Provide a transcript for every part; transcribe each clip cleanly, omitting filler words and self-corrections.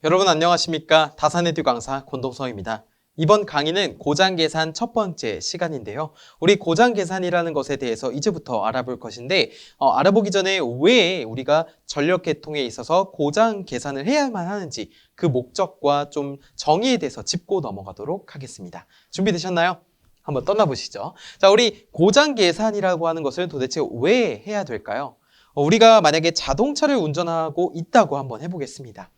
여러분 안녕하십니까? 다산에듀 강사 권동성입니다. 이번 강의는 고장계산 첫 번째 시간인데요. 우리 고장계산이라는 것에 대해서 이제부터 알아볼 것인데 알아보기 전에 왜 우리가 전력계통에 있어서 고장계산을 해야만 하는지 그 목적과 좀 정의에 대해서 짚고 넘어가도록 하겠습니다. 준비되셨나요? 한번 떠나보시죠. 자, 우리 고장계산이라고 하는 것을 도대체 왜 해야 될까요? 우리가 만약에 자동차를 운전하고 있다고 한번 해보겠습니다.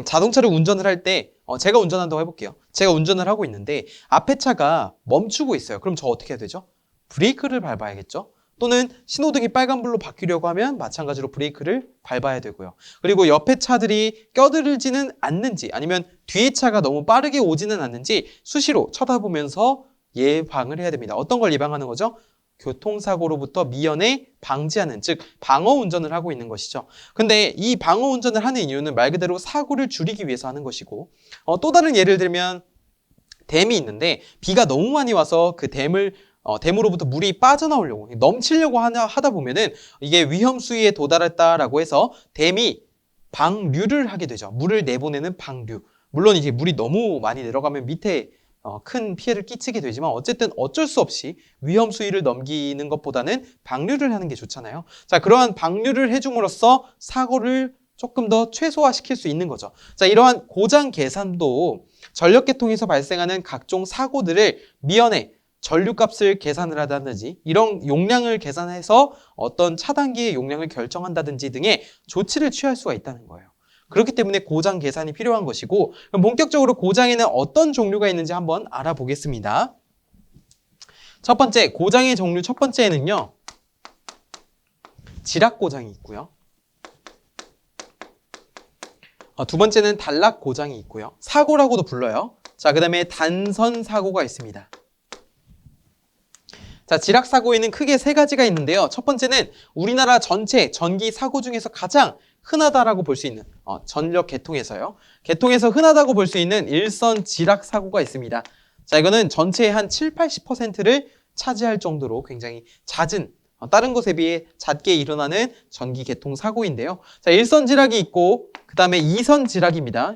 자동차를 운전을 할 때 제가 운전한다고 해볼게요. 제가 운전을 하고 있는데 앞에 차가 멈추고 있어요. 그럼 저 어떻게 해야 되죠? 브레이크를 밟아야겠죠? 또는 신호등이 빨간불로 바뀌려고 하면 마찬가지로 브레이크를 밟아야 되고요. 그리고 옆에 차들이 껴들지는 않는지 아니면 뒤에 차가 너무 빠르게 오지는 않는지 수시로 쳐다보면서 예방을 해야 됩니다. 어떤 걸 예방하는 거죠? 교통사고로부터 미연에 방지하는, 즉 방어 운전을 하고 있는 것이죠. 근데 이 방어 운전을 하는 이유는 말 그대로 사고를 줄이기 위해서 하는 것이고, 또 다른 예를 들면 댐이 있는데 비가 너무 많이 와서 그 댐으로부터 물이 빠져나오려고 넘치려고 하다 보면은 이게 위험 수위에 도달했다라고 해서 댐이 방류를 하게 되죠. 물을 내보내는 방류. 물론 이제 물이 너무 많이 내려가면 밑에 큰 피해를 끼치게 되지만 어쨌든 어쩔 수 없이 위험 수위를 넘기는 것보다는 방류를 하는 게 좋잖아요. 자, 그러한 방류를 해줌으로써 사고를 조금 더 최소화시킬 수 있는 거죠. 자, 이러한 고장 계산도 전력계통에서 발생하는 각종 사고들을 미연에 전류값을 계산을 하다든지 이런 용량을 계산해서 어떤 차단기의 용량을 결정한다든지 등의 조치를 취할 수가 있다는 거예요. 그렇기 때문에 고장 계산이 필요한 것이고, 그럼 본격적으로 고장에는 어떤 종류가 있는지 한번 알아보겠습니다. 첫 번째, 고장의 종류 첫 번째는요, 지락 고장이 있고요. 두 번째는 단락 고장이 있고요. 사고라고도 불러요. 자, 그 다음에 단선 사고가 있습니다. 자, 지락 사고에는 크게 세 가지가 있는데요. 첫 번째는 우리나라 전체 전기 사고 중에서 가장 흔하다라고 볼 수 있는 전력 계통에서요. 계통에서 흔하다고 볼 수 있는 일선 지락 사고가 있습니다. 자, 이거는 전체의 한 7, 80%를 차지할 정도로 굉장히 잦은 다른 것에 비해 잦게 일어나는 전기 계통 사고인데요. 자, 일선 지락이 있고 그 다음에 2선 지락입니다.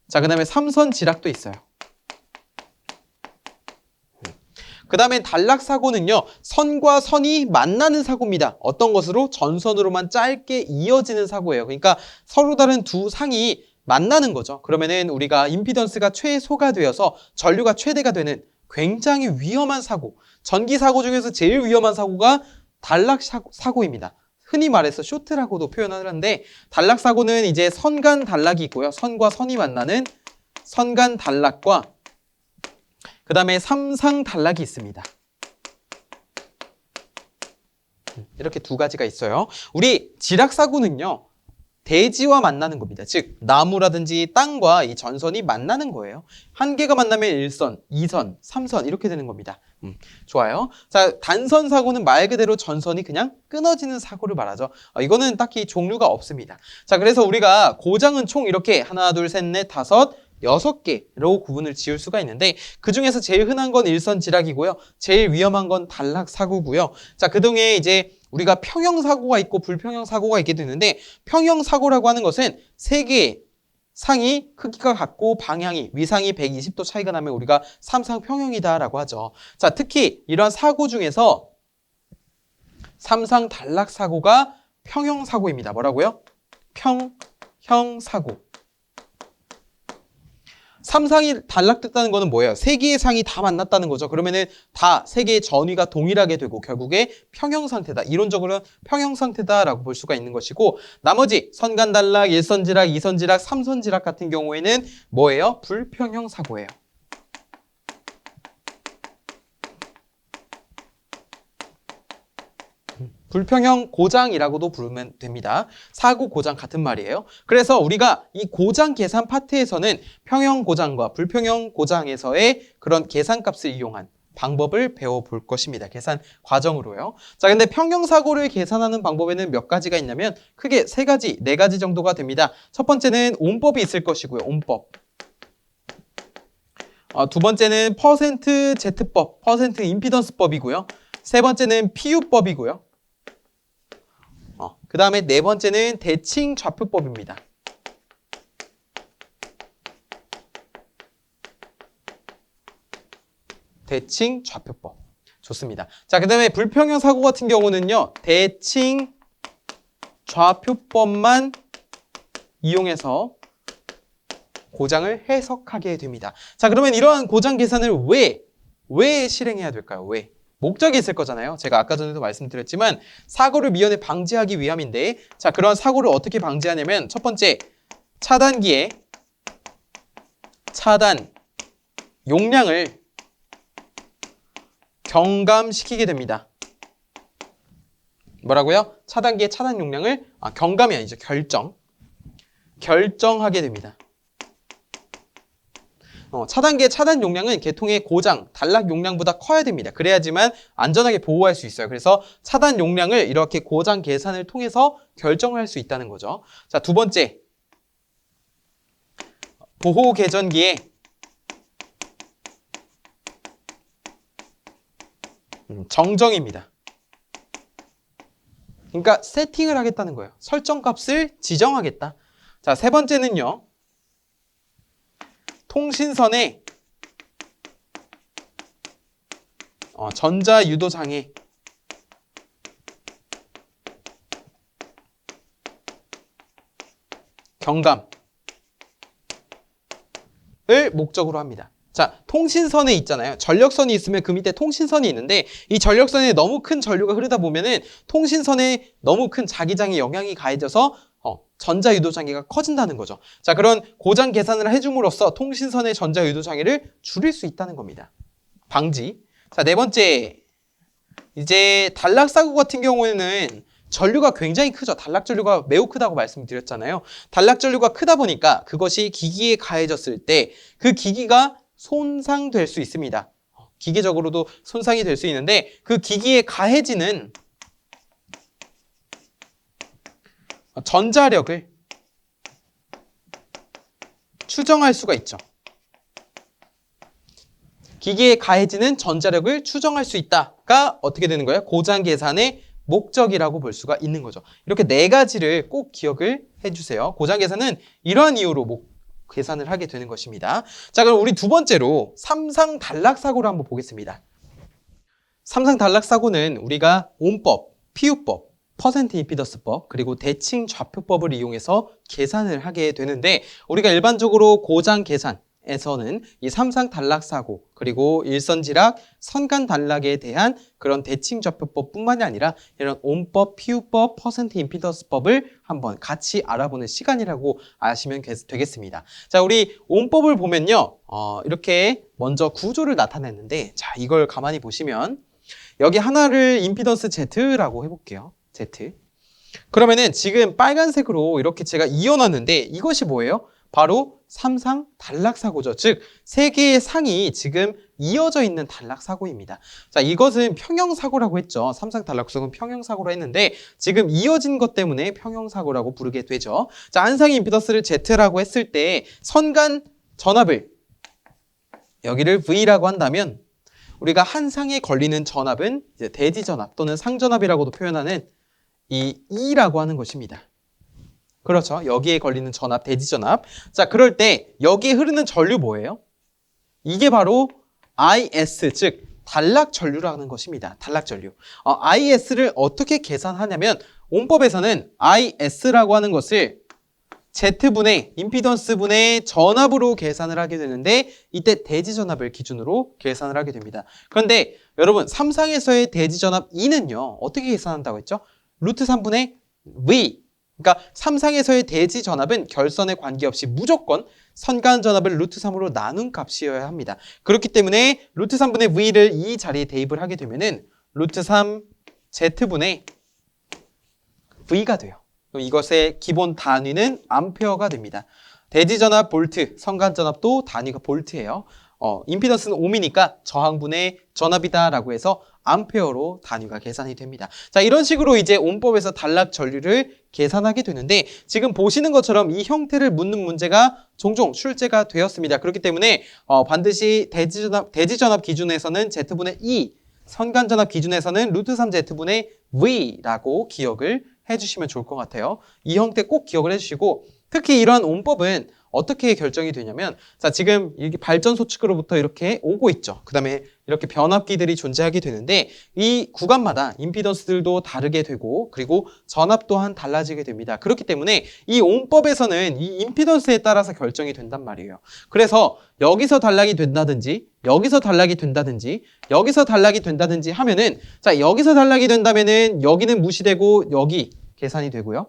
자, 그 다음에 3선 지락도 있어요. 그 다음에 단락 사고는요, 선과 선이 만나는 사고입니다. 어떤 것으로? 전선으로만 짧게 이어지는 사고예요. 그러니까 서로 다른 두 상이 만나는 거죠. 그러면은 우리가 임피던스가 최소가 되어서 전류가 최대가 되는 굉장히 위험한 사고, 전기 사고 중에서 제일 위험한 사고가 단락 사고입니다. 흔히 말해서 쇼트라고도 표현하는데, 단락 사고는 이제 선 간 단락이 있고요. 선과 선이 만나는 선 간 단락과 그 다음에 삼상 단락이 있습니다. 이렇게 두 가지가 있어요. 우리 지락 사고는요, 대지와 만나는 겁니다. 즉 나무라든지 땅과 이 전선이 만나는 거예요. 한 개가 만나면 1선, 2선, 3선 이렇게 되는 겁니다. 좋아요. 자, 단선 사고는 말 그대로 전선이 그냥 끊어지는 사고를 말하죠. 이거는 딱히 종류가 없습니다. 자, 그래서 우리가 고장은 총 이렇게 하나, 둘, 셋, 넷, 다섯, 6개로 구분을 지을 수가 있는데, 그 중에서 제일 흔한 건 일선 지락이고요. 제일 위험한 건 단락 사고고요. 자, 그동에 이제 우리가 평형 사고가 있고 불평형 사고가 있게 되는데, 평형 사고라고 하는 것은 세 개의 상이 크기가 같고 방향이 위상이 120도 차이가 나면 우리가 삼상평형이다라고 하죠. 자, 특히 이러한 사고 중에서 삼상 단락 사고가 평형 사고입니다. 뭐라고요? 평형 사고. 삼상이 단락됐다는 거는 뭐예요? 세 개의 상이 다 만났다는 거죠. 그러면은 다 세 개의 전위가 동일하게 되고 결국에 평형 상태다. 이론적으로는 평형 상태다라고 볼 수가 있는 것이고, 나머지 선간 단락, 일선 지락, 이선 지락, 삼선 지락 같은 경우에는 뭐예요? 불평형 사고예요. 불평형 고장이라고도 부르면 됩니다. 사고 고장 같은 말이에요. 그래서 우리가 이 고장 계산 파트에서는 평형 고장과 불평형 고장에서의 그런 계산값을 이용한 방법을 배워볼 것입니다. 계산 과정으로요. 자, 근데 평형 사고를 계산하는 방법에는 몇 가지가 있냐면 크게 세 가지, 네 가지 정도가 됩니다. 첫 번째는 온법이 있을 것이고요. 온법. 두 번째는 퍼센트 Z법, 퍼센트 임피던스법이고요. 세 번째는 PU법이고요. 그 다음에 네 번째는 대칭 좌표법입니다. 대칭 좌표법. 좋습니다. 자, 그 다음에 불평형 사고 같은 경우는요. 대칭 좌표법만 이용해서 고장을 해석하게 됩니다. 자, 그러면 이러한 고장 계산을 왜 실행해야 될까요? 왜? 목적이 있을 거잖아요. 제가 아까 전에도 말씀드렸지만 사고를 미연에 방지하기 위함인데, 자, 그런 사고를 어떻게 방지하냐면 첫 번째, 차단기의 차단 용량을 경감시키게 됩니다. 뭐라고요? 차단기의 차단 용량을 경감이 아니죠. 결정하게 됩니다. 차단기의 차단 용량은 계통의 고장, 단락 용량보다 커야 됩니다. 그래야지만 안전하게 보호할 수 있어요. 그래서 차단 용량을 이렇게 고장 계산을 통해서 결정을 할 수 있다는 거죠. 자, 두 번째, 보호 개전기의 정정입니다. 그러니까 세팅을 하겠다는 거예요. 설정 값을 지정하겠다. 자, 세 번째는요. 통신선의 전자유도장애 경감을 목적으로 합니다. 자, 통신선에 있잖아요. 전력선이 있으면 그 밑에 통신선이 있는데 이 전력선에 너무 큰 전류가 흐르다 보면은 통신선에 너무 큰 자기장에 영향이 가해져서 전자유도장애가 커진다는 거죠. 자, 그런 고장 계산을 해줌으로써 통신선의 전자유도장애를 줄일 수 있다는 겁니다. 방지. 자, 네 번째, 이제 단락사고 같은 경우에는 전류가 굉장히 크죠. 단락전류가 매우 크다고 말씀드렸잖아요. 단락전류가 크다 보니까 그것이 기기에 가해졌을 때 그 기기가 손상될 수 있습니다. 기계적으로도 손상이 될 수 있는데 그 기기에 가해지는 전자력을 추정할 수가 있죠. 기기에 가해지는 전자력을 추정할 수 있다가 어떻게 되는 거예요? 고장 계산의 목적이라고 볼 수가 있는 거죠. 이렇게 네 가지를 꼭 기억을 해주세요. 고장 계산은 이러한 이유로 계산을 하게 되는 것입니다. 자, 그럼 우리 두 번째로 삼상 단락 사고를 한번 보겠습니다. 삼상 단락 사고는 우리가 온법, 피우법, 퍼센트 임피던스법, 그리고 대칭 좌표법을 이용해서 계산을 하게 되는데, 우리가 일반적으로 고장 계산에서는 이 삼상 단락 사고, 그리고 일선지락, 선간 단락에 대한 그런 대칭 좌표법 뿐만이 아니라 이런 온법, 피우법, 퍼센트 임피던스법을 한번 같이 알아보는 시간이라고 아시면 되겠습니다. 자, 우리 온법을 보면요, 이렇게 먼저 구조를 나타냈는데, 자, 이걸 가만히 보시면 여기 하나를 임피던스 Z라고 해볼게요. Z. 그러면은 지금 빨간색으로 이렇게 제가 이어놨는데 이것이 뭐예요? 바로 삼상 단락 사고죠. 즉, 세 개의 상이 지금 이어져 있는 단락 사고입니다. 자, 이것은 평형 사고라고 했죠. 삼상 단락 사고는 평형 사고로 했는데 지금 이어진 것 때문에 평형 사고라고 부르게 되죠. 자, 한 상의 임피던스를 Z라고 했을 때 선간 전압을 여기를 V라고 한다면 우리가 한 상에 걸리는 전압은 이제 대지 전압 또는 상전압이라고도 표현하는 이 E라고 하는 것입니다. 그렇죠. 여기에 걸리는 전압, 대지 전압. 자, 그럴 때 여기에 흐르는 전류 뭐예요? 이게 바로 IS, 즉 단락 전류라는 것입니다. 단락 전류. IS를 어떻게 계산하냐면 온법에서는 IS라고 하는 것을 Z분의 임피던스분의 전압으로 계산을 하게 되는데 이때 대지 전압을 기준으로 계산을 하게 됩니다. 그런데 여러분, 삼상에서의 대지 전압 E는요. 어떻게 계산한다고 했죠? 루트 3분의 V. 그러니까 삼상에서의 대지 전압은 결선에 관계없이 무조건 선간 전압을 루트 3으로 나눈 값이어야 합니다. 그렇기 때문에 루트 3분의 V를 이 자리에 대입을 하게 되면은 루트 3 Z분의 V가 돼요. 그럼 이것의 기본 단위는 암페어가 됩니다. 대지 전압 볼트, 선간 전압도 단위가 볼트예요. 임피던스는 옴이니까 저항분의 전압이다라고 해서 암페어로 단위가 계산이 됩니다. 자, 이런 식으로 이제 온법에서 단락 전류를 계산하게 되는데 지금 보시는 것처럼 이 형태를 묻는 문제가 종종 출제가 되었습니다. 그렇기 때문에 반드시 대지 전압 기준에서는 Z분의 E, 선간 전압 기준에서는 루트 3Z분의 V라고 기억을 해주시면 좋을 것 같아요. 이 형태 꼭 기억을 해주시고, 특히 이러한 온법은 어떻게 결정이 되냐면, 자, 지금 이렇게 발전소 측으로부터 이렇게 오고 있죠. 그 다음에 이렇게 변압기들이 존재하게 되는데 이 구간마다 임피던스들도 다르게 되고 그리고 전압 또한 달라지게 됩니다. 그렇기 때문에 이 오음법에서는 이 임피던스에 따라서 결정이 된단 말이에요. 그래서 여기서 단락이 된다든지 여기서 단락이 된다든지 여기서 단락이 된다든지 하면은 자 여기서 단락이 된다면은 여기는 무시되고 여기 계산이 되고요.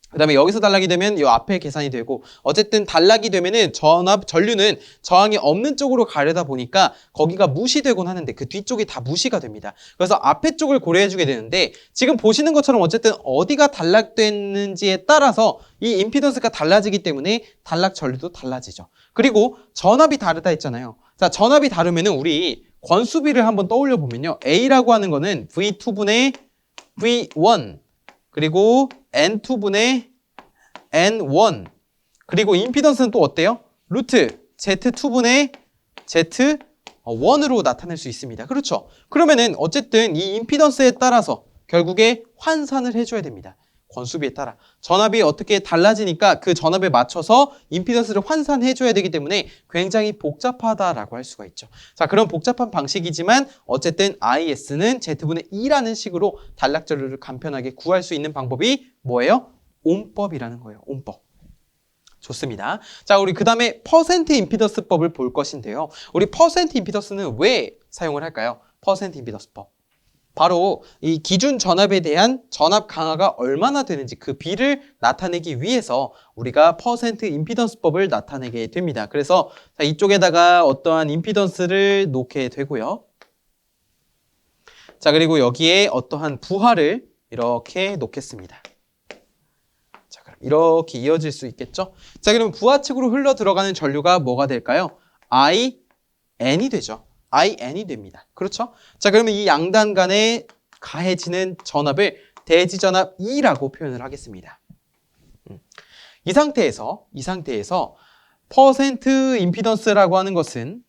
그 다음에 여기서 단락이 되면 이 앞에 계산이 되고 어쨌든 단락이 되면은 전류는 저항이 없는 쪽으로 가려다 보니까 거기가 무시되곤 하는데 그 뒤쪽이 다 무시가 됩니다. 그래서 앞에 쪽을 고려해주게 되는데 지금 보시는 것처럼 어쨌든 어디가 단락됐는지에 따라서 이 임피던스가 달라지기 때문에 단락 전류도 달라지죠. 그리고 전압이 다르다 했잖아요. 자, 전압이 다르면은 우리 권수비를 한번 떠올려 보면요. A라고 하는 거는 V2분의 V1 그리고 N2분의 N1 그리고 임피던스는 또 어때요? 루트 Z2분의 Z1으로 나타낼 수 있습니다. 그렇죠? 그러면은 어쨌든 이 임피던스에 따라서 결국에 환산을 해줘야 됩니다. 권수비에 따라. 전압이 어떻게 달라지니까 그 전압에 맞춰서 임피던스를 환산해줘야 되기 때문에 굉장히 복잡하다라고 할 수가 있죠. 자, 그런 복잡한 방식이지만 어쨌든 IS는 Z분의 2라는 식으로 단락 전류를 간편하게 구할 수 있는 방법이 뭐예요? 옴법이라는 거예요. 옴법. 좋습니다. 자, 우리 그 다음에 퍼센트 임피던스법을 볼 것인데요. 우리 퍼센트 임피던스는 왜 사용을 할까요? 퍼센트 임피던스법. 바로 이 기준 전압에 대한 전압 강화가 얼마나 되는지 그 비를 나타내기 위해서 우리가 퍼센트 임피던스법을 나타내게 됩니다. 그래서 자, 이쪽에다가 어떠한 임피던스를 놓게 되고요. 자, 그리고 여기에 어떠한 부하를 이렇게 놓겠습니다. 자, 그럼 이렇게 이어질 수 있겠죠? 자, 그러면 부하측으로 흘러 들어가는 전류가 뭐가 될까요? IN이 되죠. IN이 됩니다. 그렇죠? 자, 그러면 이 양단 간에 가해지는 전압을 대지전압 E라고 표현을 하겠습니다. 이 상태에서 퍼센트 임피던스라고 하는 것은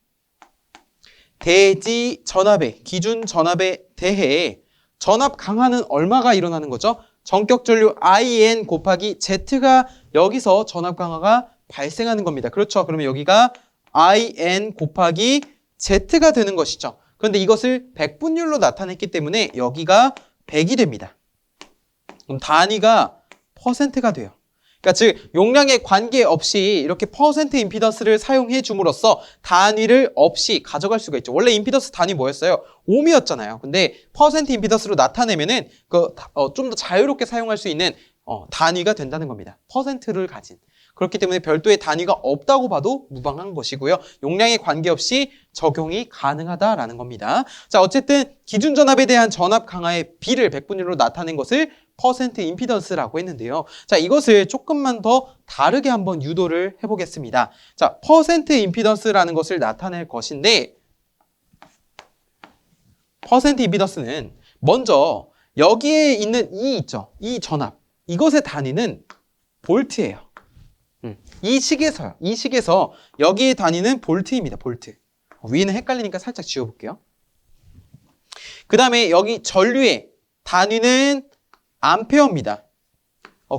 대지 전압의 기준 전압에 대해 전압 강화는 얼마가 일어나는 거죠? 전격 전류 IN 곱하기 Z가 여기서 전압 강화가 발생하는 겁니다. 그렇죠? 그러면 여기가 IN 곱하기 Z가 되는 것이죠. 그런데 이것을 백분율로 나타냈기 때문에 여기가 100이 됩니다. 그럼 단위가 퍼센트가 돼요. 그러니까 즉 용량에 관계없이 이렇게 퍼센트 임피던스를 사용해 줌으로써 단위를 없이 가져갈 수가 있죠. 원래 임피던스 단위 뭐였어요? 옴이었잖아요. 근데 퍼센트 임피던스로 나타내면은 좀 더 자유롭게 사용할 수 있는 단위가 된다는 겁니다. 퍼센트를 가진. 그렇기 때문에 별도의 단위가 없다고 봐도 무방한 것이고요. 용량에 관계없이 적용이 가능하다라는 겁니다. 자, 어쨌든 기준 전압에 대한 전압 강화의 비를 백분율로 나타낸 것을 퍼센트 임피던스라고 했는데요. 자, 이것을 조금만 더 다르게 한번 유도를 해보겠습니다. 자, 퍼센트 임피던스라는 것을 나타낼 것인데 퍼센트 임피던스는 먼저 여기에 있는 이 있죠. 이 전압. 이것의 단위는 볼트예요. 이 식에서 여기의 단위는 볼트입니다. 볼트. 위는 헷갈리니까 살짝 지워볼게요. 그 다음에 여기 전류의 단위는 암페어입니다.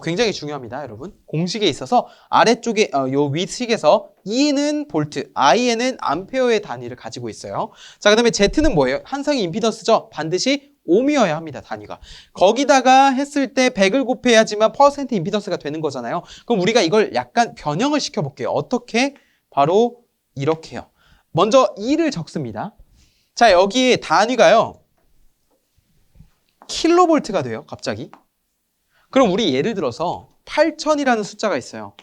굉장히 중요합니다, 여러분. 공식에 있어서 아래쪽에 요 위식에서 E는 볼트, I는 암페어의 단위를 가지고 있어요. 자, 그 다음에 Z는 뭐예요? 한상의 임피던스죠. 반드시 옴이어야 합니다, 단위가. 거기다가 했을 때 100을 곱해야지만 퍼센트 임피던스가 되는 거잖아요. 그럼 우리가 이걸 약간 변형을 시켜볼게요. 어떻게? 바로 이렇게요. 먼저 2를 적습니다. 자, 여기에 단위가요. 킬로볼트가 돼요, 갑자기. 그럼 우리 예를 들어서 8000이라는 숫자가 있어요.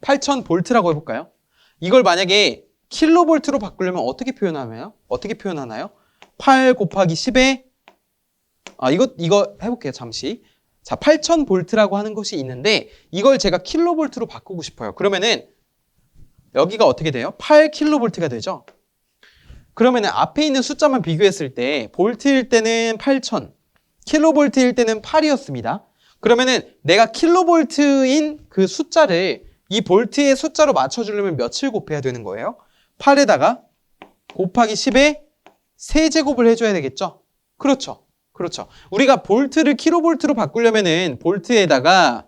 8000볼트라고 해볼까요? 이걸 만약에 킬로볼트로 바꾸려면 어떻게 표현하나요? 8 곱하기 10에 이거 해볼게요, 잠시. 자, 8000볼트라고 하는 것이 있는데 이걸 제가 킬로볼트로 바꾸고 싶어요. 그러면은 여기가 어떻게 돼요? 8킬로볼트가 되죠? 그러면은 앞에 있는 숫자만 비교했을 때 볼트일 때는 8000, 킬로볼트일 때는 8이었습니다. 그러면은 내가 킬로볼트인 그 숫자를 이 볼트의 숫자로 맞춰주려면 몇을 곱해야 되는 거예요? 8에다가 곱하기 10에 세제곱을 해줘야 되겠죠? 그렇죠. 우리가 볼트를 킬로볼트로 바꾸려면은 볼트에다가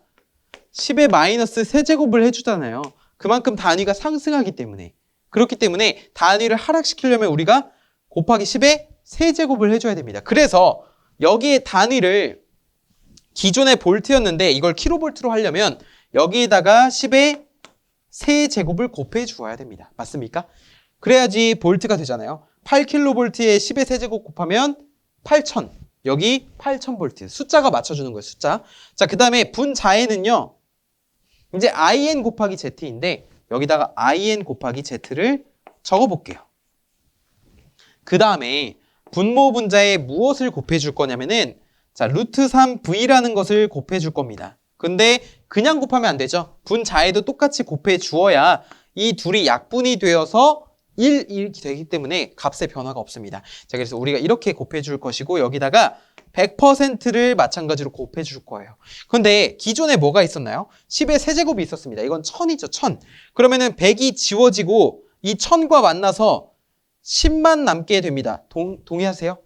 10의 마이너스 세제곱을 해주잖아요. 그만큼 단위가 상승하기 때문에. 그렇기 때문에 단위를 하락시키려면 우리가 곱하기 10의 세제곱을 해줘야 됩니다. 그래서 여기에 단위를 기존의 볼트였는데 이걸 킬로볼트로 하려면 여기에다가 10의 세제곱을 곱해 주어야 됩니다. 맞습니까? 그래야지 볼트가 되잖아요. 8kV에 10의 세제곱 곱하면 8000. 여기 8000V. 숫자가 맞춰주는 거예요. 숫자. 자, 그 다음에 분자에는요. 이제 IN 곱하기 Z인데 여기다가 IN 곱하기 Z를 적어볼게요. 그 다음에 분모 분자에 무엇을 곱해줄 거냐면은 자, 루트 3V라는 것을 곱해줄 겁니다. 근데 그냥 곱하면 안 되죠. 분자에도 똑같이 곱해주어야 이 둘이 약분이 되어서 1 이렇게 되기 때문에 값의 변화가 없습니다. 자, 그래서 우리가 이렇게 곱해줄 것이고 여기다가 100%를 마찬가지로 곱해줄 거예요. 근데 기존에 뭐가 있었나요? 10의 세제곱이 있었습니다. 이건 1000이죠, 1000. 그러면은 100이 지워지고 이 1000과 만나서 10만 남게 됩니다. 동의하세요?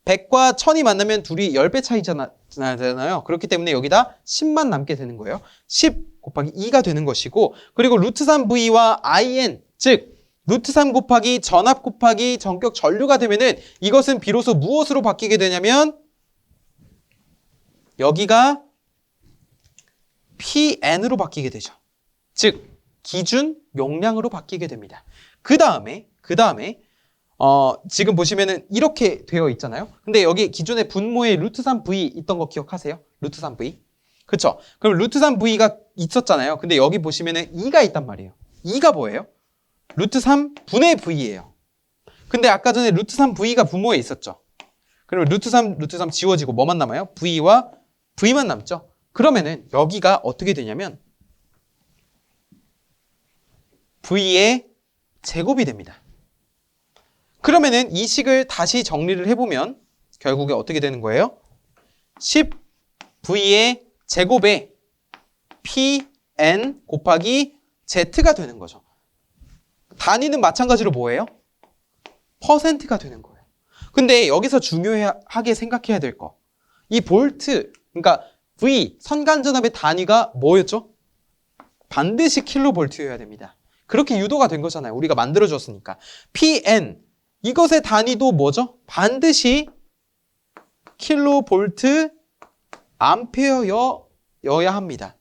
100과 1000이 만나면 둘이 10배 차이잖아요. 그렇기 때문에 여기다 10만 남게 되는 거예요. 10 곱하기 2가 되는 것이고 그리고 루트 3V와 IN, 즉 루트 3 곱하기 전압 곱하기 전격 전류가 되면은 이것은 비로소 무엇으로 바뀌게 되냐면 여기가 PN으로 바뀌게 되죠. 즉 기준 용량으로 바뀌게 됩니다. 그 다음에 지금 보시면은 이렇게 되어 있잖아요. 근데 여기 기존에 분모에 루트 3V 있던 거 기억하세요? 루트 3V. 그쵸? 그럼 루트 3V가 있었잖아요. 근데 여기 보시면은 2가 있단 말이에요. 2가 뭐예요? 루트 3분의 V예요. 근데 아까 전에 루트 3V가 분모에 있었죠. 그러면 루트 3 지워지고 뭐만 남아요? V와 V만 남죠. 그러면은 여기가 어떻게 되냐면 V의 제곱이 됩니다. 그러면은 이 식을 다시 정리를 해보면 결국에 어떻게 되는 거예요? 10V의 제곱에 PN 곱하기 Z가 되는 거죠. 단위는 마찬가지로 뭐예요? 퍼센트가 되는 거예요. 근데 여기서 중요하게 생각해야 될 거. 이 볼트, 그러니까 V, 선간전압의 단위가 뭐였죠? 반드시 킬로볼트여야 됩니다. 그렇게 유도가 된 거잖아요. 우리가 만들어줬으니까. PN, 이것의 단위도 뭐죠? 반드시 킬로볼트 암페어여야 합니다.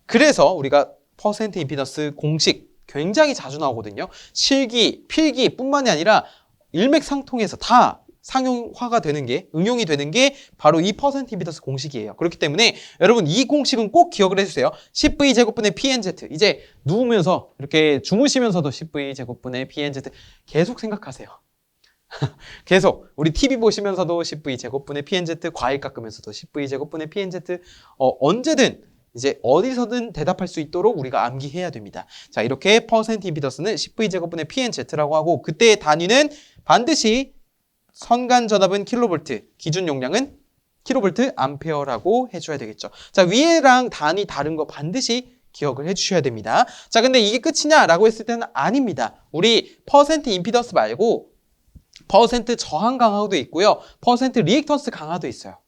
그래서 우리가 퍼센트 임피던스 공식 굉장히 자주 나오거든요. 실기, 필기 뿐만이 아니라 일맥상통해서 다 상용화가 되는 게, 응용이 되는 게 바로 이 퍼센트 임피던스 공식이에요. 그렇기 때문에 여러분 이 공식은 꼭 기억을 해주세요. 10V 제곱분의 PNZ. 이제 누우면서 이렇게 주무시면서도 10V 제곱분의 PNZ 계속 생각하세요. 계속 우리 TV 보시면서도 10V 제곱분의 PNZ, 과일 깎으면서도 10V 제곱분의 PNZ 언제든 이제 어디서든 대답할 수 있도록 우리가 암기해야 됩니다. 자, 이렇게 퍼센트 임피던스는 10V 제곱분의 PNZ라고 하고 그때의 단위는 반드시 선간 전압은 킬로볼트, 기준 용량은 킬로볼트 암페어라고 해줘야 되겠죠. 자, 위에랑 단위 다른 거 반드시 기억을 해주셔야 됩니다. 자, 근데 이게 끝이냐라고 했을 때는 아닙니다. 우리 퍼센트 임피던스 말고 퍼센트 저항 강화도 있고요. 퍼센트 리액턴스 강화도 있어요.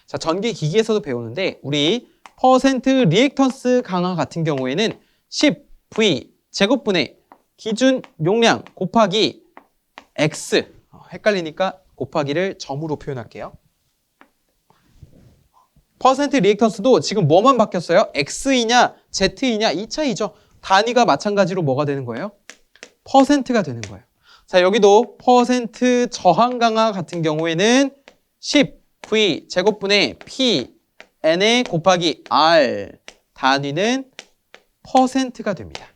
자, 전기 기기에서도 배우는데 우리 퍼센트 리액턴스 강화 같은 경우에는 10V 제곱분의 기준 용량 곱하기 X, 헷갈리니까 곱하기를 점으로 표현할게요. 퍼센트 리액턴스도 지금 뭐만 바뀌었어요? X이냐 Z이냐 이 차이죠. 단위가 마찬가지로 뭐가 되는 거예요? 퍼센트가 되는 거예요. 자, 여기도 퍼센트 저항 강화 같은 경우에는 10V 제곱분의 PN에 곱하기 R, 단위는 퍼센트가 됩니다.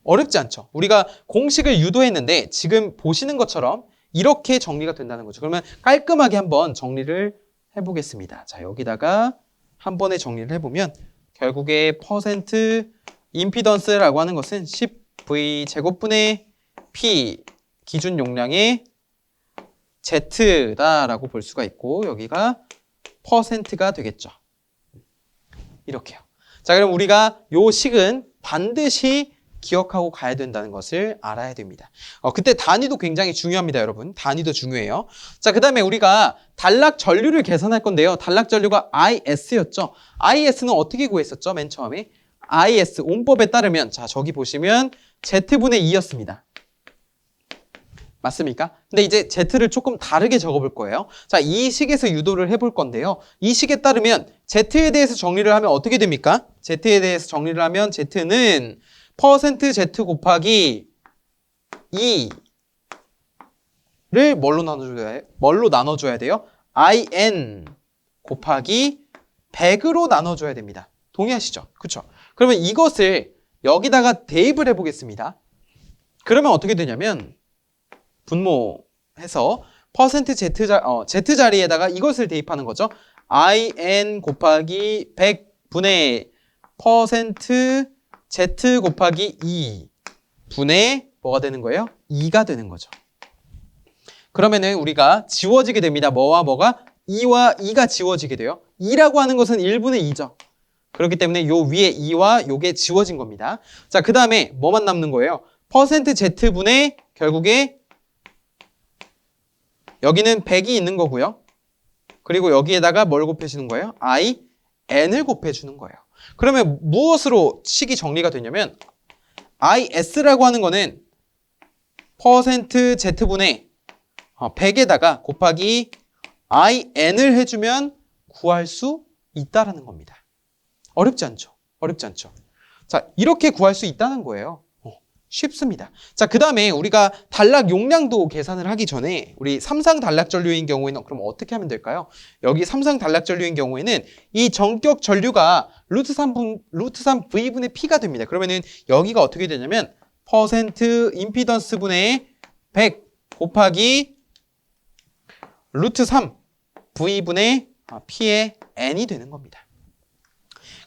어렵지 않죠? 우리가 공식을 유도했는데 지금 보시는 것처럼 이렇게 정리가 된다는 거죠. 그러면 깔끔하게 한번 정리를 해보겠습니다. 자, 여기다가 한 번에 정리를 해보면 결국에 퍼센트 임피던스라고 하는 것은 10V 제곱분의 P 기준 용량의 Z다라고 볼 수가 있고 여기가 퍼센트가 되겠죠. 이렇게요. 자, 그럼 우리가 요 식은 반드시 기억하고 가야 된다는 것을 알아야 됩니다. 그때 단위도 굉장히 중요합니다, 여러분. 단위도 중요해요. 자, 그 다음에 우리가 단락 전류를 계산할 건데요. 단락 전류가 IS였죠. IS는 어떻게 구했었죠? 맨 처음에 IS 온법에 따르면 자 저기 보시면 Z분의 2였습니다. 맞습니까? 근데 이제 Z를 조금 다르게 적어볼 거예요. 자, 이 식에서 유도를 해볼 건데요. 이 식에 따르면 Z에 대해서 정리를 하면 어떻게 됩니까? Z에 대해서 정리를 하면 Z는 %Z 곱하기 2를 뭘로 나눠줘야 돼요? IN 곱하기 100으로 나눠줘야 됩니다. 동의하시죠? 그렇죠? 그러면 이것을 여기다가 대입을 해보겠습니다. 그러면 어떻게 되냐면 분모해서 Z 자리에다가 이것을 대입하는 거죠. IN 곱하기 100분의 %Z 곱하기 2 분의 뭐가 되는 거예요? 2가 되는 거죠. 그러면은 우리가 지워지게 됩니다. 뭐와 뭐가? 2와 2가 지워지게 돼요. 2라고 하는 것은 1분의 2죠. 그렇기 때문에 요 위에 2와 요게 지워진 겁니다. 자, 그 다음에 뭐만 남는 거예요? %Z분의 결국에 여기는 100이 있는 거고요. 그리고 여기에다가 뭘 곱해주는 거예요? IN을 곱해주는 거예요. 그러면 무엇으로 식이 정리가 되냐면 IS라고 하는 거는 %Z분의 100에다가 곱하기 IN을 해주면 구할 수 있다라는 겁니다. 어렵지 않죠? 어렵지 않죠? 자, 이렇게 구할 수 있다는 거예요. 쉽습니다. 자, 그 다음에 우리가 단락 용량도 계산을 하기 전에 우리 삼상 단락 전류인 경우에는 그럼 어떻게 하면 될까요? 여기 삼상 단락 전류인 경우에는 이 전격 전류가 루트3 V분의 P가 됩니다. 그러면은 여기가 어떻게 되냐면 % 임피던스 분의 100 곱하기 루트3 V분의 P의 N이 되는 겁니다.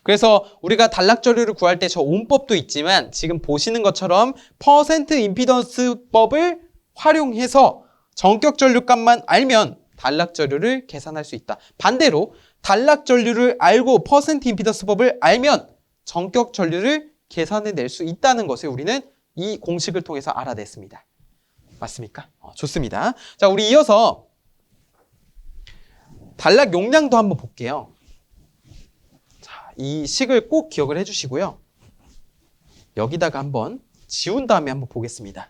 그래서 우리가 단락 전류를 구할 때 저 온법도 있지만 지금 보시는 것처럼 % 임피던스법을 활용해서 전격 전류 값만 알면 단락 전류를 계산할 수 있다. 반대로 단락 전류를 알고 % 임피던스법을 알면 전격 전류를 계산해 낼 수 있다는 것을 우리는 이 공식을 통해서 알아냈습니다. 맞습니까? 좋습니다. 자, 우리 이어서 단락 용량도 한번 볼게요. 이 식을 꼭 기억을 해주시고요. 여기다가 한번 지운 다음에 한번 보겠습니다.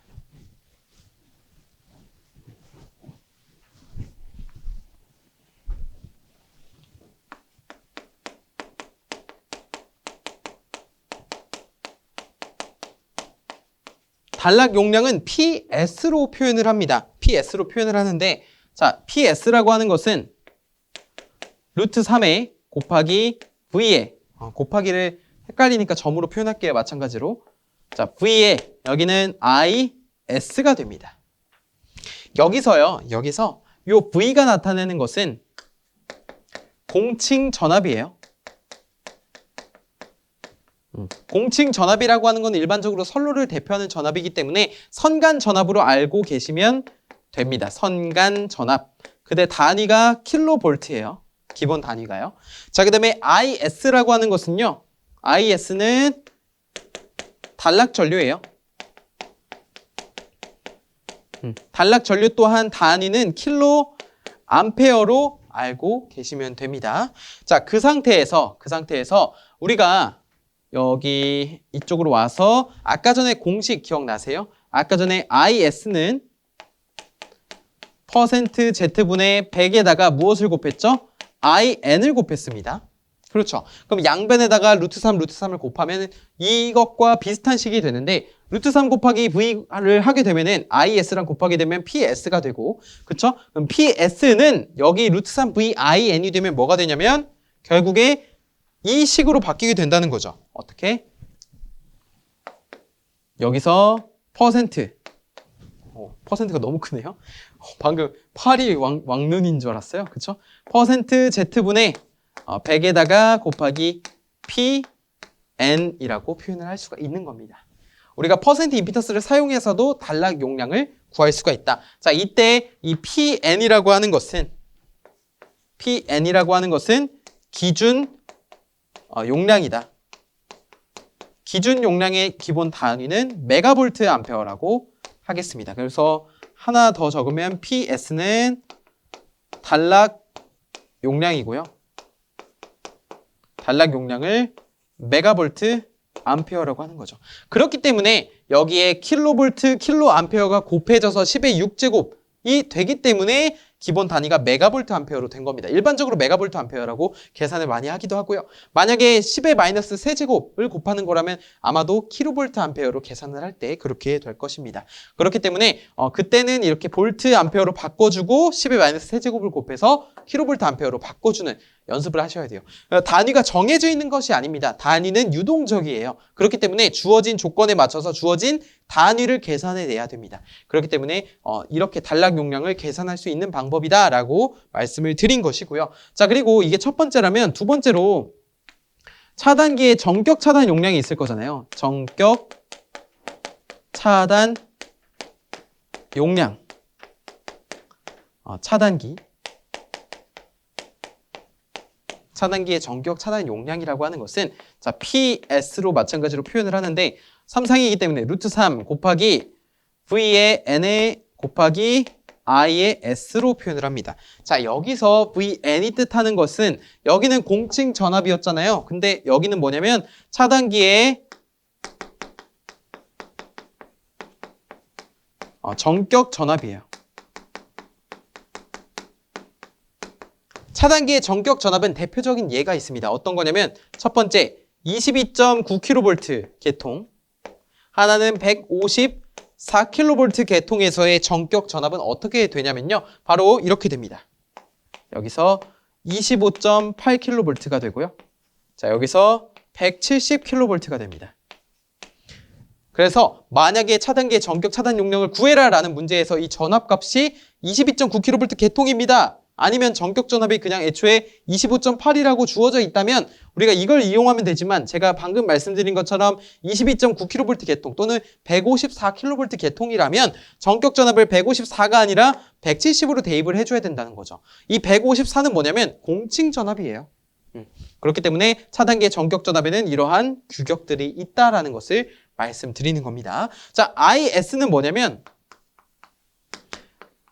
단락 용량은 PS로 표현을 합니다. PS로 표현을 하는데 자, PS라고 하는 것은 루트 3에 곱하기 V에 곱하기를 헷갈리니까 점으로 표현할게요. 마찬가지로. 자, V에 여기는 IS가 됩니다. 여기서 요 V가 나타내는 것은 공칭 전압이에요. 공칭 전압이라고 하는 건 일반적으로 선로를 대표하는 전압이기 때문에 선간 전압으로 알고 계시면 됩니다. 선간 전압. 근데 단위가 킬로볼트예요. 기본 단위가요. 자, 그 다음에 IS라고 하는 것은요. IS는 단락 전류예요. 단락 전류 또한 단위는 킬로 암페어로 알고 계시면 됩니다. 자, 그 상태에서 우리가 여기 이쪽으로 와서 아까 전에 공식 기억나세요? 아까 전에 IS는 %Z분의 100에다가 무엇을 곱했죠? IN을 곱했습니다. 그렇죠. 그럼 양변에다가 루트 3을 곱하면 이것과 비슷한 식이 되는데 루트 3 곱하기 V를 하게 되면은 IS랑 곱하게 되면 PS가 되고 그렇죠? 그럼 PS는 여기 루트 3 VIN이 되면 뭐가 되냐면 결국에 이 식으로 바뀌게 된다는 거죠. 어떻게? 여기서 %가 너무 크네요. 방금 8이 왕눈인 줄 알았어요. 그쵸? %Z분의 100에다가 곱하기 PN이라고 표현을 할 수가 있는 겁니다. 우리가 % 임피던스를 사용해서도 단락 용량을 구할 수가 있다. 자, 이때 이 PN이라고 하는 것은 기준 용량이다. 기준 용량의 기본 단위는 메가볼트 암페어라고 하겠습니다. 그래서 하나 더 적으면 PS는 단락 용량이고요. 단락 용량을 메가볼트 암페어라고 하는 거죠. 그렇기 때문에 여기에 킬로볼트, 킬로암페어가 곱해져서 10의 6제곱이 되기 때문에 기본 단위가 메가볼트 암페어로 된 겁니다. 일반적으로 메가볼트 암페어라고 계산을 많이 하기도 하고요. 만약에 10의 마이너스 세제곱을 곱하는 거라면 아마도 킬로볼트 암페어로 계산을 할 때 그렇게 될 것입니다. 그렇기 때문에 그때는 이렇게 볼트 암페어로 바꿔주고 10의 마이너스 세제곱을 곱해서 킬로볼트 암페어로 바꿔주는 연습을 하셔야 돼요. 단위가 정해져 있는 것이 아닙니다. 단위는 유동적이에요. 그렇기 때문에 주어진 조건에 맞춰서 주어진 단위를 계산해내야 됩니다. 그렇기 때문에 이렇게 단락 용량을 계산할 수 있는 방법이다라고 말씀을 드린 것이고요. 자, 그리고 이게 첫 번째라면 두 번째로 차단기에 전격 차단 용량이 있을 거잖아요. 전격 차단 용량. 차단기의 전격 차단 용량이라고 하는 것은 자, PS로 마찬가지로 표현을 하는데 3상이기 때문에 루트 3 곱하기 V의 N에 곱하기 I의 S로 표현을 합니다. 자, 여기서 VN이 뜻하는 것은 여기는 공칭 전압이었잖아요. 근데 여기는 뭐냐면 차단기의 전격 전압이에요. 차단기의 전격 전압은 대표적인 예가 있습니다. 어떤 거냐면 첫 번째 22.9kV 계통, 하나는 154kV 계통에서의 전격 전압은 어떻게 되냐면요. 바로 이렇게 됩니다. 여기서 25.8kV가 되고요. 자, 여기서 170kV가 됩니다. 그래서 만약에 차단기의 전격 차단 용량을 구해라 라는 문제에서 이 전압값이 22.9kV 계통입니다. 아니면 전격 전압이 그냥 애초에 25.8이라고 주어져 있다면 우리가 이걸 이용하면 되지만 제가 방금 말씀드린 것처럼 22.9kV 계통 또는 154kV 계통이라면 전격 전압을 154가 아니라 170으로 대입을 해줘야 된다는 거죠. 이 154는 뭐냐면 공칭 전압이에요. 그렇기 때문에 차단기의 전격 전압에는 이러한 규격들이 있다라는 것을 말씀드리는 겁니다. 자, IS는 뭐냐면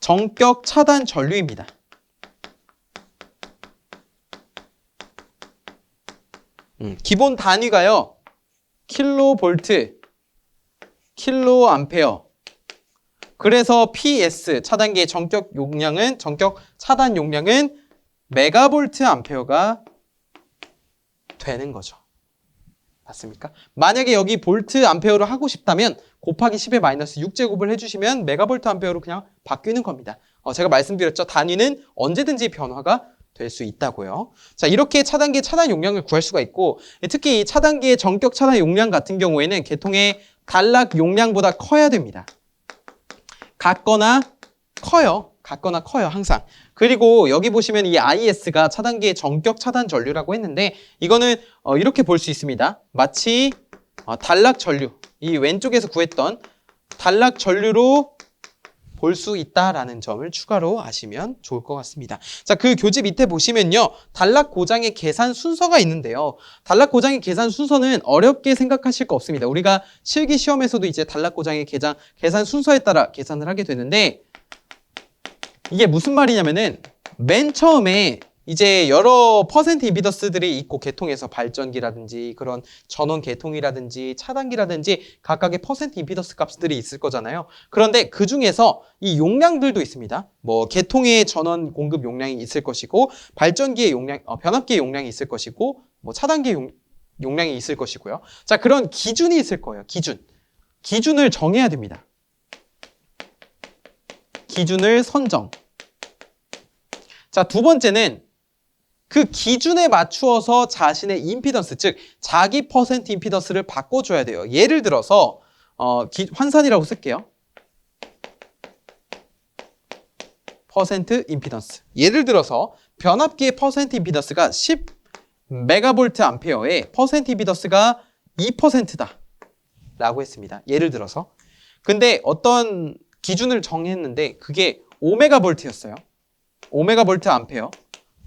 전격 차단 전류입니다. 기본 단위가요. 킬로볼트, 킬로암페어. 그래서 PS 차단기의 전격 차단 용량은 메가볼트 암페어가 되는 거죠. 맞습니까? 만약에 여기 볼트 암페어로 하고 싶다면 곱하기 10의 마이너스 6제곱을 해주시면 메가볼트 암페어로 그냥 바뀌는 겁니다. 제가 말씀드렸죠. 단위는 언제든지 변화가 될 수 있다고요. 자, 이렇게 차단기의 차단 용량을 구할 수가 있고 특히 이 차단기의 전격 차단 용량 같은 경우에는 계통의 단락 용량보다 커야 됩니다. 같거나 커요. 항상. 그리고 여기 보시면 이 IS가 차단기의 전격 차단 전류라고 했는데 이거는 이렇게 볼 수 있습니다. 마치 단락 전류, 이 왼쪽에서 구했던 단락 전류로 볼 수 있다라는 점을 추가로 아시면 좋을 것 같습니다. 자, 그 교재 밑에 보시면요. 단락 고장의 계산 순서가 있는데요. 단락 고장의 계산 순서는 어렵게 생각하실 거 없습니다. 우리가 실기 시험에서도 이제 단락 고장의 계산 순서에 따라 계산을 하게 되는데 이게 무슨 말이냐면은 맨 처음에 이제 여러 퍼센트 임피던스들이 있고 계통에서 발전기라든지 그런 전원 계통이라든지 차단기라든지 각각의 퍼센트 임피던스 값들이 있을 거잖아요. 그런데 그 중에서 이 용량들도 있습니다. 뭐 계통의 전원 공급 용량이 있을 것이고 발전기의 용량, 변압기의 용량이 있을 것이고 뭐 차단기의 용량이 있을 것이고요. 자, 그런 기준이 있을 거예요. 기준을 정해야 됩니다. 기준을 선정. 자, 두 번째는 그 기준에 맞추어서 자신의 임피던스, 즉 자기 퍼센트 임피던스를 바꿔줘야 돼요. 예를 들어서 환산이라고 쓸게요. 퍼센트 임피던스. 예를 들어서 변압기의 퍼센트 임피던스가 10 메가볼트 암페어에 퍼센트 임피던스가 2%다 라고 했습니다. 예를 들어서. 근데 어떤 기준을 정했는데 그게 5메가볼트였어요. 5메가볼트 암페어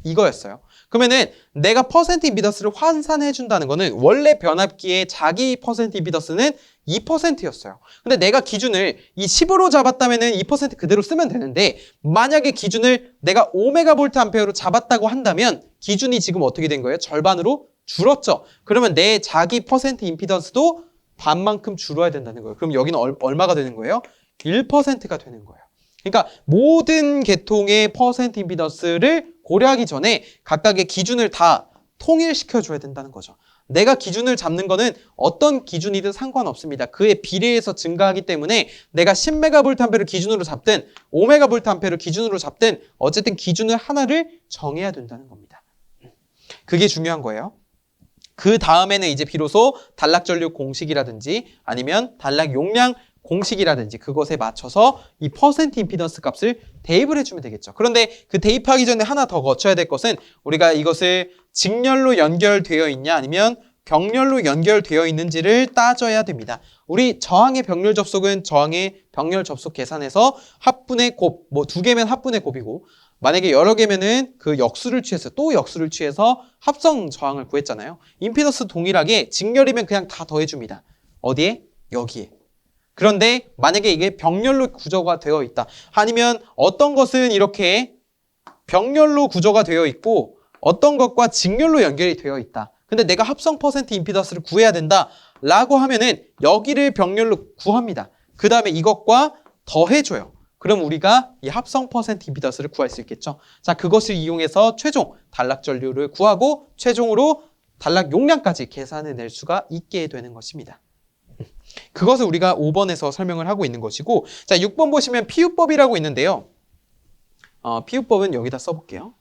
이거였어요. 그러면은 내가 퍼센트 임피던스를 환산해 준다는 거는 원래 변압기의 자기 퍼센트 임피던스는 2%였어요. 근데 내가 기준을 이 10으로 잡았다면은 2% 그대로 쓰면 되는데 만약에 기준을 내가 5메가볼트 암페어로 잡았다고 한다면 기준이 지금 어떻게 된 거예요? 절반으로 줄었죠. 그러면 내 자기 퍼센트 임피던스도 반만큼 줄어야 된다는 거예요. 그럼 여기는 얼마가 되는 거예요? 1%가 되는 거예요. 그러니까 모든 계통의 퍼센트 임피던스를 고려하기 전에 각각의 기준을 다 통일시켜줘야 된다는 거죠. 내가 기준을 잡는 거는 어떤 기준이든 상관없습니다. 그에 비례해서 증가하기 때문에 내가 10메가볼트암페어를 기준으로 잡든 5메가볼트암페어를 기준으로 잡든 어쨌든 기준을 하나를 정해야 된다는 겁니다. 그게 중요한 거예요. 그 다음에는 이제 비로소 단락전류 공식이라든지 아니면 단락 용량 공식이라든지 그것에 맞춰서 이 퍼센트 임피던스 값을 대입을 해주면 되겠죠. 그런데 그 대입하기 전에 하나 더 거쳐야 될 것은 우리가 이것을 직렬로 연결되어 있냐 아니면 병렬로 연결되어 있는지를 따져야 됩니다. 우리 저항의 병렬 접속은 저항의 병렬 접속 계산에서 합분의 곱, 뭐 2개면 합분의 곱이고 만약에 여러 개면은 그 역수를 취해서 또 역수를 취해서 합성 저항을 구했잖아요. 임피던스 동일하게 직렬이면 그냥 다 더해줍니다. 어디에? 여기에. 그런데 만약에 이게 병렬로 구조가 되어 있다. 아니면 어떤 것은 이렇게 병렬로 구조가 되어 있고 어떤 것과 직렬로 연결이 되어 있다. 근데 내가 합성 퍼센트 임피던스를 구해야 된다 라고 하면은 여기를 병렬로 구합니다. 그 다음에 이것과 더해줘요. 그럼 우리가 이 합성 퍼센트 임피던스를 구할 수 있겠죠. 자, 그것을 이용해서 최종 단락 전류를 구하고 최종으로 단락 용량까지 계산해낼 수가 있게 되는 것입니다. 그것을 우리가 5번에서 설명을 하고 있는 것이고, 자, 6번 보시면 피우법이라고 있는데요. 피우법은 여기다 써볼게요.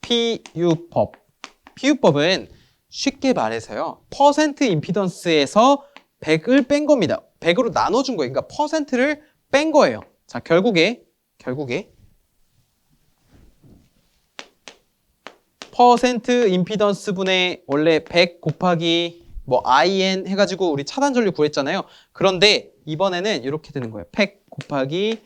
피우법. 피우법은 쉽게 말해서요. 퍼센트 임피던스에서 100을 뺀 겁니다. 100으로 나눠준 거예요. 그러니까 퍼센트를 뺀 거예요. 자, 결국에 퍼센트 임피던스 분의 원래 100 곱하기 뭐 IN 해가지고 우리 차단 전류 구했잖아요. 그런데 이번에는 이렇게 되는 거예요. 100 곱하기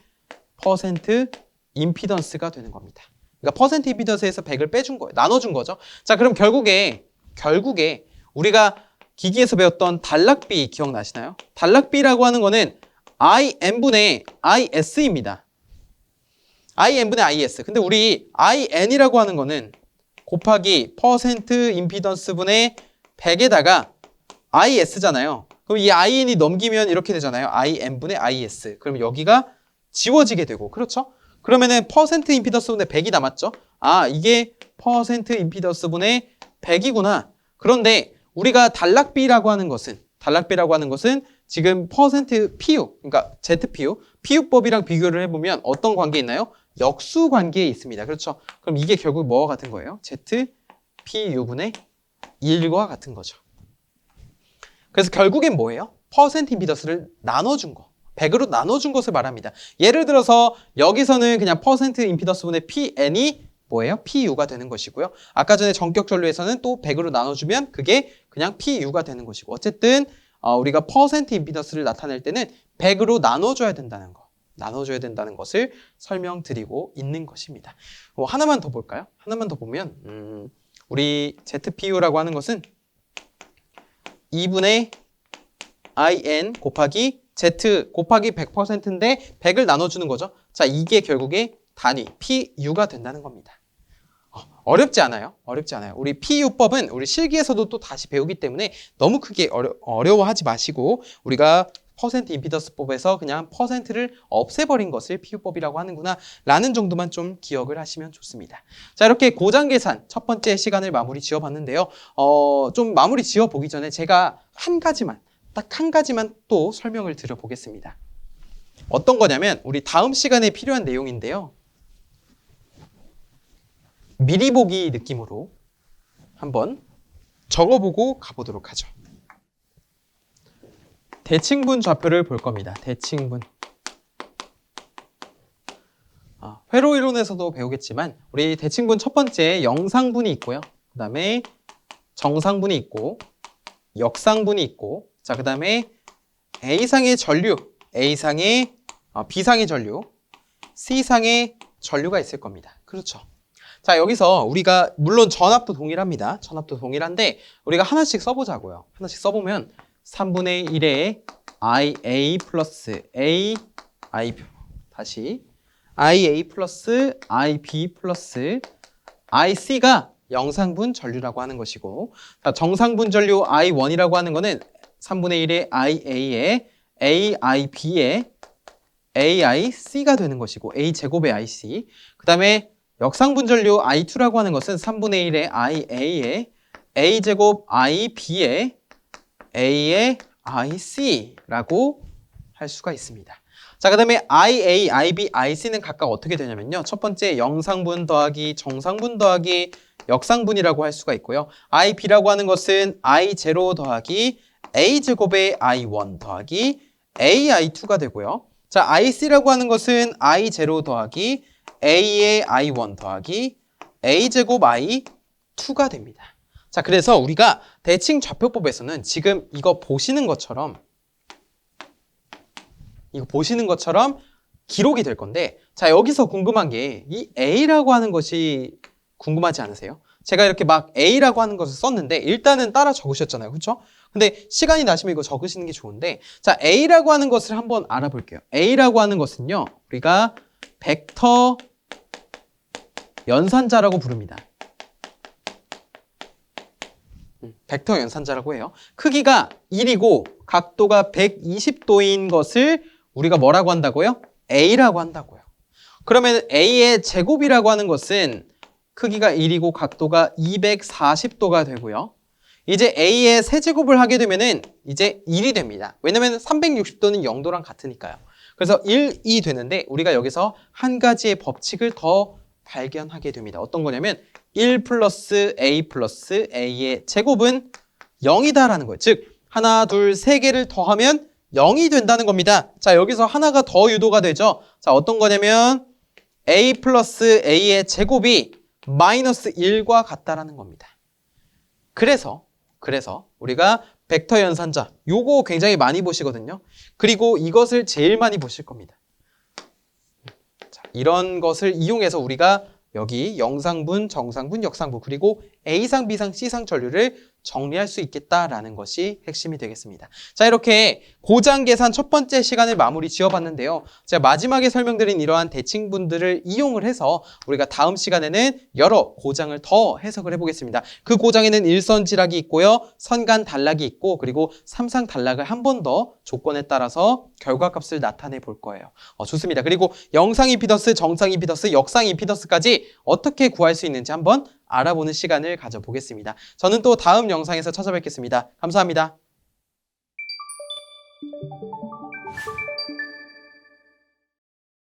퍼센트 임피던스가 되는 겁니다. 그러니까 퍼센트 임피던스에서 100을 빼준 거예요. 나눠준 거죠. 자, 그럼 결국에 우리가 기기에서 배웠던 단락비 기억나시나요? 단락비라고 하는 거는 IN분의 IS입니다. IN분의 IS. 근데 우리 IN이라고 하는 거는 곱하기 퍼센트 임피던스 분의 100에다가 IS잖아요. 그럼 이 IN이 넘기면 이렇게 되잖아요. IN분의 IS. 그럼 여기가 지워지게 되고, 그렇죠? 그러면은 퍼센트 임피던스 분의 100이 남았죠? 아, 이게 퍼센트 임피던스 분의 100이구나. 그런데 우리가 단락비라고 하는 것은 지금 퍼센트 PU, 그러니까 ZPU, PU법이랑 비교를 해보면 어떤 관계에 있나요? 역수 관계에 있습니다. 그렇죠? 그럼 이게 결국 뭐와 같은 거예요? ZPU분의 1과 같은 거죠. 그래서 결국엔 뭐예요? 퍼센트 임피던스를 나눠준 거. 100으로 나눠준 것을 말합니다. 예를 들어서 여기서는 그냥 퍼센트 임피던스분의 PN이 뭐예요? PU가 되는 것이고요. 아까 전에 전격 전류에서는 또 100으로 나눠주면 그게 그냥 PU가 되는 것이고, 어쨌든 우리가 퍼센트 임피던스를 나타낼 때는 100으로 나눠줘야 된다는 것을 설명드리고 있는 것입니다. 하나만 더 볼까요? 하나만 더 보면 우리 ZPU라고 하는 것은 2분의 IN 곱하기 Z 곱하기 100%인데 100을 나눠주는 거죠. 자, 이게 결국에 단위 PU가 된다는 겁니다. 어렵지 않아요. 우리 PU법은 우리 실기에서도 또 다시 배우기 때문에 너무 크게 어려워하지 마시고, 우리가 퍼센트 임피던스법에서 그냥 퍼센트를 없애버린 것을 PU법이라고 하는구나 라는 정도만 좀 기억을 하시면 좋습니다. 자, 이렇게 고장 계산 첫 번째 시간을 마무리 지어봤는데요. 좀 마무리 지어보기 전에 제가 딱 한 가지만 또 설명을 드려보겠습니다. 어떤 거냐면 우리 다음 시간에 필요한 내용인데요. 미리 보기 느낌으로 한번 적어보고 가보도록 하죠. 대칭분 좌표를 볼 겁니다. 대칭분. 회로 이론에서도 배우겠지만 우리 대칭분 첫 번째 영상분이 있고요. 그 다음에 정상분이 있고 역상분이 있고, 자, 그 다음에 A상의 전류, A상의 B상의 전류, C상의 전류가 있을 겁니다. 그렇죠. 자, 여기서 우리가 물론 전압도 동일합니다. 전압도 동일한데 우리가 하나씩 써보자고요. 하나씩 써보면 3분의 1의 IA 플러스 IA 플러스 IB 플러스 IC가 영상분 전류라고 하는 것이고, 자, 정상분 전류 I1이라고 하는 거는 3분의 1의 IA에 AIB에 AIC가 되는 것이고, A제곱의 IC. 그 다음에 역상분 전류 I2라고 하는 것은 3분의 1의 IA에 A제곱 IB에 A의 IC라고 할 수가 있습니다. 자, 그 다음에 IA, IB, IC는 각각 어떻게 되냐면요. 첫 번째 영상분 더하기 정상분 더하기 역상분이라고 할 수가 있고요. IB라고 하는 것은 I0 더하기 A제곱의 I1 더하기 AI2가 되고요. 자, IC라고 하는 것은 I0 더하기 A의 I1 더하기 A제곱 I2가 됩니다. 자, 그래서 우리가 대칭 좌표법에서는 지금 이거 보시는 것처럼 기록이 될 건데, 자, 여기서 궁금한 게 이 A라고 하는 것이 궁금하지 않으세요? 제가 이렇게 막 A라고 하는 것을 썼는데 일단은 따라 적으셨잖아요. 그렇죠? 근데 시간이 나시면 이거 적으시는 게 좋은데, 자, A라고 하는 것을 한번 알아볼게요. A라고 하는 것은요, 우리가 벡터 연산자라고 부릅니다. 벡터 연산자라고 해요. 크기가 1이고 각도가 120도인 것을 우리가 뭐라고 한다고요? A라고 한다고요. 그러면 A의 제곱이라고 하는 것은 크기가 1이고 각도가 240도가 되고요. 이제 A의 세제곱을 하게 되면은 이제 1이 됩니다. 왜냐면 360도는 0도랑 같으니까요. 그래서 1이 되는데 우리가 여기서 한 가지의 법칙을 더 발견하게 됩니다. 어떤 거냐면 1 플러스 A 플러스 A의 제곱은 0이다라는 거예요. 즉 하나, 둘, 세 개를 더하면 0이 된다는 겁니다. 자, 여기서 하나가 더 유도가 되죠. 자, 어떤 거냐면 A 플러스 A의 제곱이 마이너스 1과 같다라는 겁니다. 그래서 우리가 벡터 연산자, 요거 굉장히 많이 보시거든요. 그리고 이것을 제일 많이 보실 겁니다. 자, 이런 것을 이용해서 우리가 여기 영상분, 정상분, 역상분, 그리고 A상, B상, C상 전류를 정리할 수 있겠다라는 것이 핵심이 되겠습니다. 자, 이렇게 고장 계산 첫 번째 시간을 마무리 지어봤는데요. 제가 마지막에 설명드린 이러한 대칭분들을 이용을 해서 우리가 다음 시간에는 여러 고장을 더 해석을 해보겠습니다. 그 고장에는 일선 지락이 있고요. 선간 단락이 있고, 그리고 삼상 단락을 한 번 더 조건에 따라서 결과값을 나타내 볼 거예요. 좋습니다. 그리고 영상 임피던스, 정상 임피던스, 역상 임피던스까지 어떻게 구할 수 있는지 한번 알아보는 시간을 가져보겠습니다. 저는 또 다음 영상에서 찾아뵙겠습니다. 감사합니다.